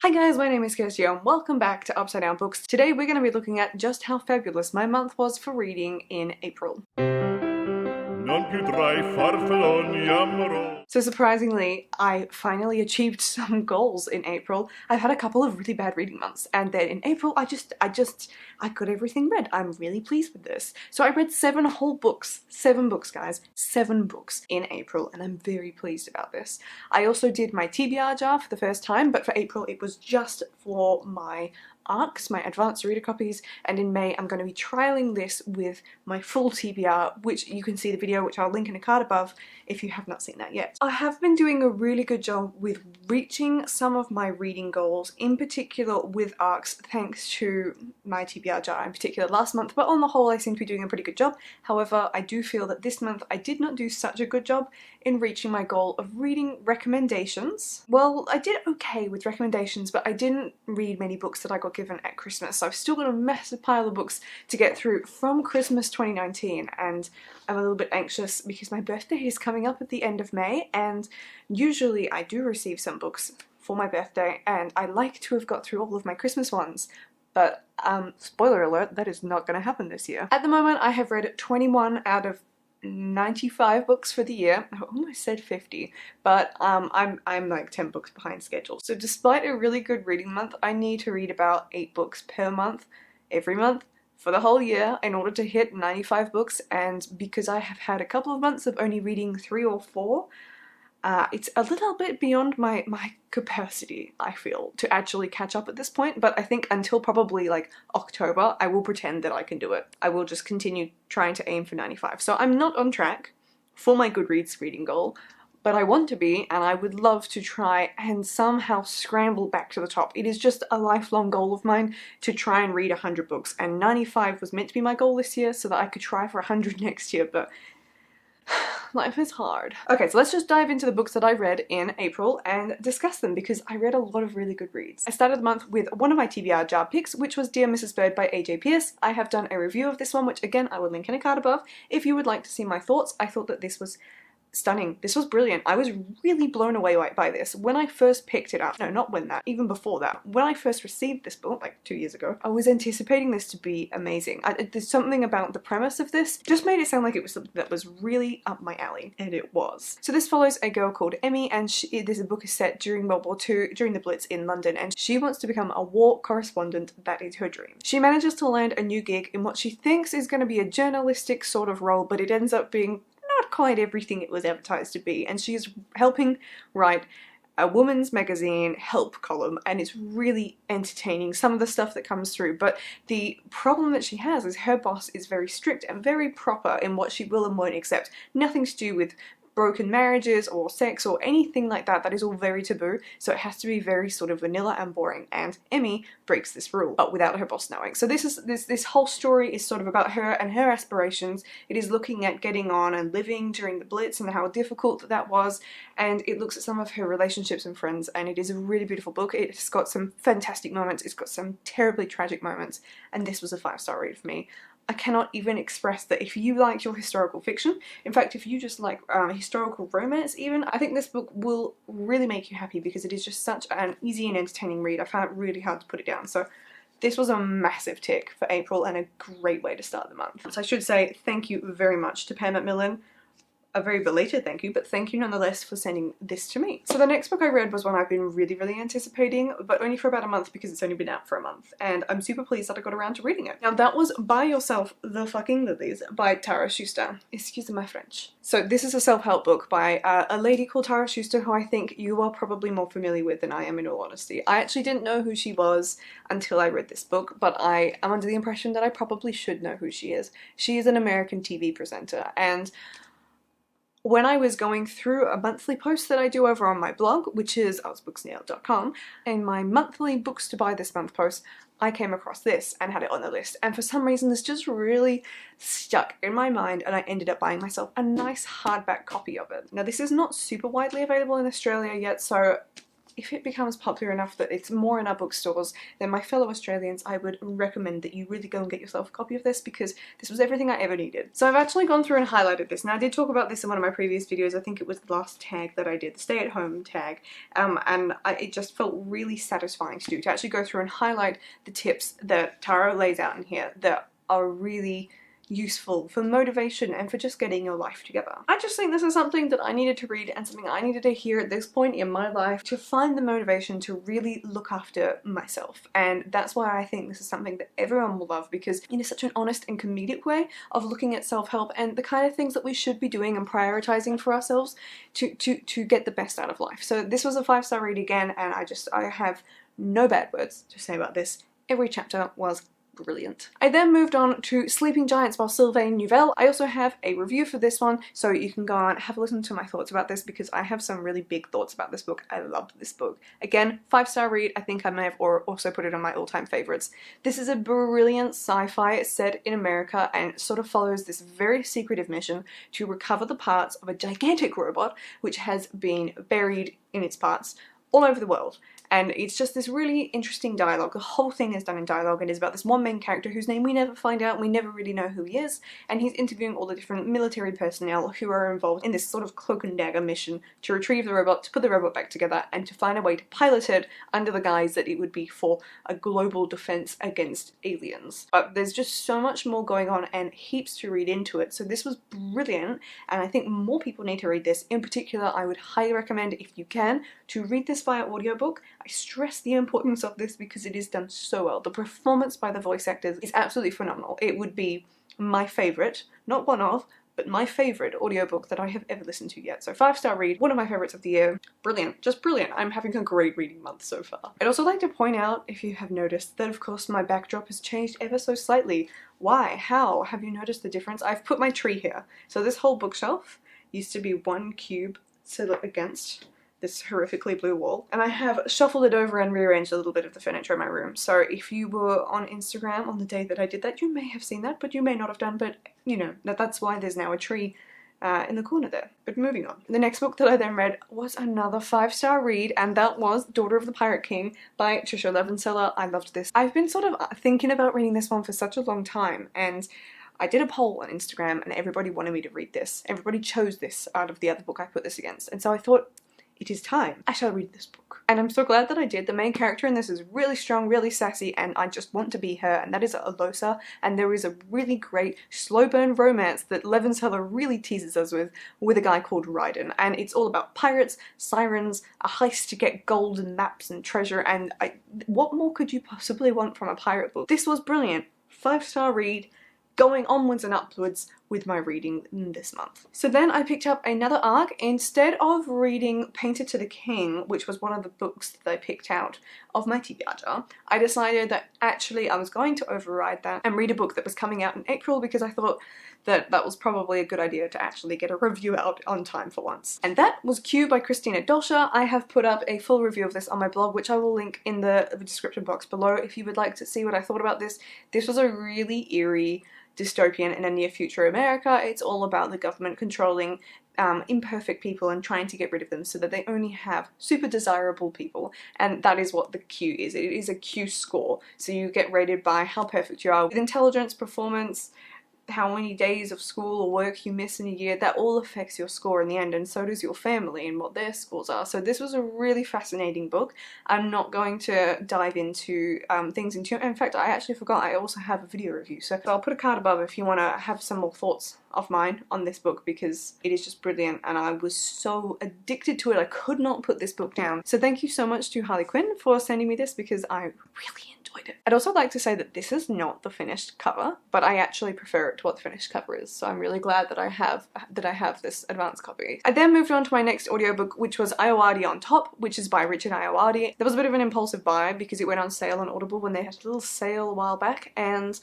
Hi guys, my name is Kirsty and welcome back to Upside Down Books. Today we're going to be looking at just how fabulous my month was for reading in April. So surprisingly, I finally achieved some goals in April. I've had a couple of really bad reading months, and then in April I got everything read. I'm really pleased with this. So I read 7 whole books. 7 books, guys. 7 books in April, and I'm very pleased about this. I also did my TBR jar for the first time, but for April it was just for my ARCs, my advanced reader copies, and in May I'm going to be trialing this with my full TBR, which you can see the video, which I'll link in a card above if you have not seen that yet. I have been doing a really good job with reaching some of my reading goals, in particular with ARCs, thanks to my TBR jar in particular last month, but on the whole I seem to be doing a pretty good job. However, I do feel that this month I did not do such a good job in reaching my goal of reading recommendations. Well, I did okay with recommendations, but I didn't read many books that I got given at Christmas, so I've still got a massive pile of books to get through from Christmas 2019, and I'm a little bit anxious because my birthday is coming up at the end of May, and usually I do receive some books for my birthday, and I like to have got through all of my Christmas ones, but spoiler alert, that is not going to happen this year. At the moment I have read 21 out of 95 books for the year. I almost said 50, but I'm like 10 books behind schedule. So despite a really good reading month, I need to read about 8 books per month, every month, for the whole year in order to hit 95 books, and because I have had a couple of months of only reading 3 or 4, it's a little bit beyond my capacity, I feel, to actually catch up at this point, but I think until probably like October, I will pretend that I can do it. I will just continue trying to aim for 95. So I'm not on track for my Goodreads reading goal, but I want to be, and I would love to try and somehow scramble back to the top. It is just a lifelong goal of mine to try and read 100 books, and 95 was meant to be my goal this year so that I could try for 100 next year, but life is hard. Okay, so let's just dive into the books that I read in April and discuss them, because I read a lot of really good reads. I started the month with one of my TBR jar picks, which was Dear Mrs. Bird by AJ Pierce. I have done a review of this one, which again I will link in a card above if you would like to see my thoughts. I thought that this was stunning. This was brilliant. I was really blown away by this. When I first picked it up, no, not when that, even before that, when I first received this book, like 2 years ago, I was anticipating this to be amazing. There's something about the premise of this just made it sound like it was something that was really up my alley, and it was. So this follows a girl called Emmy, and this book is set during World War II, during the Blitz in London, and she wants to become a war correspondent. That is her dream. She manages to land a new gig in what she thinks is going to be a journalistic sort of role, but it ends up being not quite everything it was advertised to be, and she's helping write a woman's magazine help column, and it's really entertaining, some of the stuff that comes through. But the problem that she has is her boss is very strict and very proper in what she will and won't accept. Nothing to do with broken marriages or sex or anything like that. That is all very taboo, so it has to be very sort of vanilla and boring, and Emmy breaks this rule, but without her boss knowing. So this whole story is sort of about her and her aspirations. It is looking at getting on and living during the Blitz and how difficult that was, and it looks at some of her relationships and friends, and it is a really beautiful book. It's got some fantastic moments, it's got some terribly tragic moments, and this was a 5-star read for me. I cannot even express that if you like your historical fiction, in fact if you just like historical romance even, I think this book will really make you happy, because it is just such an easy and entertaining read. I found it really hard to put it down, so this was a massive tick for April and a great way to start the month. So I should say thank you very much to Pam Macmillan. A very belated thank you, but thank you nonetheless for sending this to me. So the next book I read was one I've been really anticipating, but only for about a month because it's only been out for a month, and I'm super pleased that I got around to reading it. Now that was Buy Yourself the Fucking Lilies by Tara Schuster. Excuse my French. So this is a self-help book by a lady called Tara Schuster, who I think you are probably more familiar with than I am, in all honesty. I actually didn't know who she was until I read this book, but I am under the impression that I probably should know who she is. She is an American TV presenter, and when I was going through a monthly post that I do over on my blog, which is ozbooksnailed.com, in my monthly books to buy this month post, I came across this and had it on the list, and for some reason this just really stuck in my mind, and I ended up buying myself a nice hardback copy of it. Now this is not super widely available in Australia yet, so if it becomes popular enough that it's more in our bookstores, then my fellow Australians, I would recommend that you really go and get yourself a copy of this, because this was everything I ever needed. So I've actually gone through and highlighted this. Now I did talk about this in one of my previous videos. I think it was the last tag that I did, the stay-at-home tag, and it just felt really satisfying to do, to actually go through and highlight the tips that Tara lays out in here that are really useful for motivation and for just getting your life together. I just think this is something that I needed to read and something I needed to hear at this point in my life to find the motivation to really look after myself, and that's why I think this is something that everyone will love, because it is such an honest and comedic way of looking at self-help and the kind of things that we should be doing and prioritizing for ourselves to get the best out of life. So this was a 5-star read again, and I have no bad words to say about this. Every chapter was brilliant. I then moved on to Sleeping Giants by Sylvain Neuvel. I also have a review for this one, so you can go and have a listen to my thoughts about this, because I have some really big thoughts about this book. I loved this book. Again, 5-star read. I think I may have also put it on my all-time favorites. This is a brilliant sci-fi set in America, and sort of follows this very secretive mission to recover the parts of a gigantic robot which has been buried in its parts all over the world. And it's just this really interesting dialogue. The whole thing is done in dialogue, and is about this one main character whose name we never find out, and we never really know who he is, and he's interviewing all the different military personnel who are involved in this sort of cloak and dagger mission to retrieve the robot, to put the robot back together, and to find a way to pilot it under the guise that it would be for a global defense against aliens. But there's just so much more going on and heaps to read into it, so this was brilliant, and I think more people need to read this. In particular, I would highly recommend, if you can, to read this via audiobook. I stress the importance of this because it is done so well. The performance by the voice actors is absolutely phenomenal. It would be my favourite, not one of, but my favourite audiobook that I have ever listened to yet. So 5-star read, one of my favourites of the year. Brilliant, just brilliant. I'm having a great reading month so far. I'd also like to point out, if you have noticed, that of course my backdrop has changed ever so slightly. Why? How? Have you noticed the difference? I've put my tree here. So this whole bookshelf used to be one cube set against this horrifically blue wall, and I have shuffled it over and rearranged a little bit of the furniture in my room. So if you were on Instagram on the day that I did that, you may have seen that, but you may not have done. But you know, that's why there's now a tree in the corner there. But moving on. The next book that I then read was another 5-star read, and that was Daughter of the Pirate King by Tricia Levenseller. I loved this. I've been sort of thinking about reading this one for such a long time, and I did a poll on Instagram and everybody wanted me to read this. Everybody chose this out of the other book I put this against, and so I thought, it is time. I shall read this book. And I'm so glad that I did. The main character in this is really strong, really sassy, and I just want to be her, and that is Alosa. And there is a really great slow burn romance that Levenseller really teases us with a guy called Raiden. And it's all about pirates, sirens, a heist to get gold and maps and treasure, and what more could you possibly want from a pirate book? This was brilliant. 5-star read, going onwards and upwards with my reading this month. So then I picked up another arc. Instead of reading Painted to the King, which was one of the books that I picked out of my TBR, I decided that actually I was going to override that and read a book that was coming out in April, because I thought that that was probably a good idea to actually get a review out on time for once. And that was Q by Christina Dolscher. I have put up a full review of this on my blog, which I will link in the description box below if you would like to see what I thought about this. This was a really eerie dystopian in a near future America. It's all about the government controlling imperfect people and trying to get rid of them so that they only have super desirable people, and that is what the Q is. It is a Q score, so you get rated by how perfect you are with intelligence, performance, how many days of school or work you miss in a year. That all affects your score in the end, and so does your family and what their scores are. So this was a really fascinating book. I'm not going to dive into things into it. In fact, I actually forgot I also have a video review, so I'll put a card above if you want to have some more thoughts of mine on this book, because it is just brilliant and I was so addicted to it. I could not put this book down. So thank you so much to Harley Quinn for sending me this, because I really enjoyed it. I'd also like to say that this is not the finished cover, but I actually prefer it to what the finished cover is, so I'm really glad that I have this advanced copy. I then moved on to my next audiobook, which was Ayoade on Top, which is by Richard Ayoade. There was a bit of an impulsive buy because it went on sale on Audible when they had a little sale a while back, and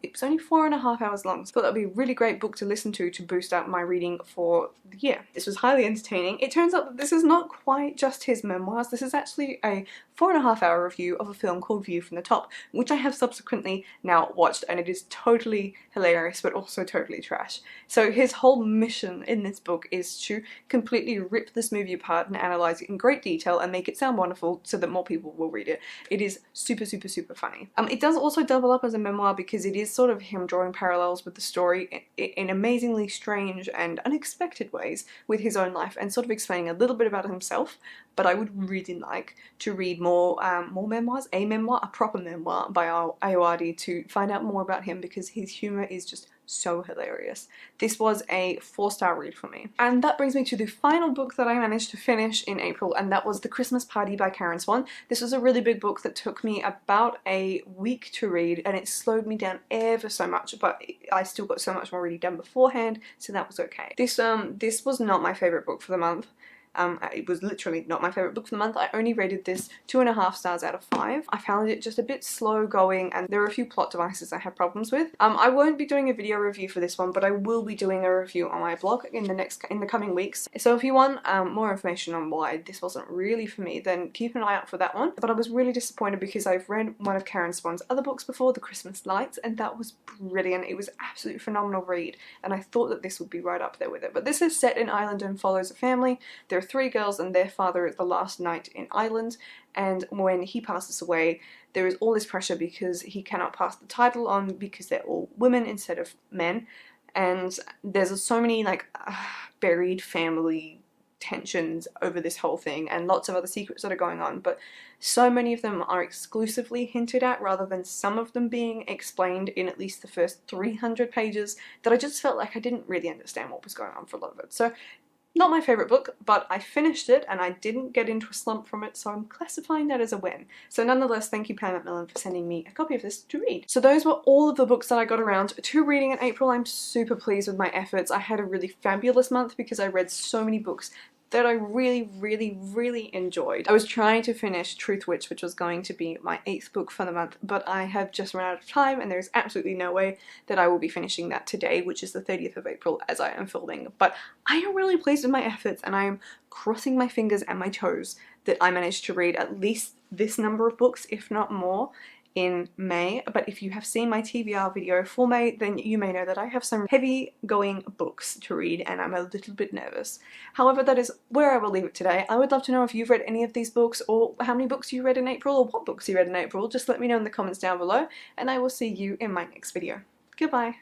it was only 4.5 hours long, so I thought that would be a really great book to listen to boost up my reading for the year. This was highly entertaining. It turns out that this is not quite just his memoirs. This is actually a 4.5 hour review of a film called View from the Top, which I have subsequently now watched, and it is totally hilarious but also totally trash. So his whole mission in this book is to completely rip this movie apart and analyze it in great detail and make it sound wonderful so that more people will read it. It is super funny. It does also double up as a memoir because it is sort of him drawing parallels with the story in amazingly strange and unexpected ways with his own life, and sort of explaining a little bit about himself. But I would really like to read more memoirs, a proper memoir by Ayoade, to find out more about him, because his humour is just so hilarious. This was a 4-star read for me. And that brings me to the final book that I managed to finish in April, and that was The Christmas Party by Karen Swan. This was a really big book that took me about a week to read, and it slowed me down ever so much, but I still got so much more reading done beforehand, so that was okay. This was not my favourite book for the month. It was literally not my favourite book for the month. I only rated this 2.5 stars out of 5. I found it just a bit slow going, and there are a few plot devices I have problems with. I won't be doing a video review for this one, but I will be doing a review on my blog in the coming weeks. So if you want more information on why this wasn't really for me, then keep an eye out for that one. But I was really disappointed because I've read one of Karen Swan's other books before, The Christmas Lights, and that was brilliant. It was an absolutely phenomenal read, and I thought that this would be right up there with it. But this is set in Ireland and follows a family. There are 3 girls and their father is the last knight in Ireland, and when he passes away there is all this pressure because he cannot pass the title on because they're all women instead of men, and there's so many like buried family tensions over this whole thing and lots of other secrets that are going on, but so many of them are exclusively hinted at rather than some of them being explained in at least the first 300 pages, that I just felt like I didn't really understand what was going on for a lot of it. So not my favourite book, but I finished it and I didn't get into a slump from it, so I'm classifying that as a win. So nonetheless, thank you Pam Macmillan for sending me a copy of this to read. So those were all of the books that I got around to reading in April. I'm super pleased with my efforts. I had a really fabulous month because I read so many books that I really enjoyed. I was trying to finish Truthwitch, which was going to be my 8th book for the month, but I have just run out of time and there's absolutely no way that I will be finishing that today, which is the 30th of April as I am filming. But I am really pleased with my efforts, and I am crossing my fingers and my toes that I managed to read at least this number of books, if not more, in May. But if you have seen my TBR video for May, then you may know that I have some heavy going books to read and I'm a little bit nervous. However, that is where I will leave it today. I would love to know if you've read any of these books, or how many books you read in April, or what books you read in April. Just let me know in the comments down below, and I will see you in my next video. Goodbye.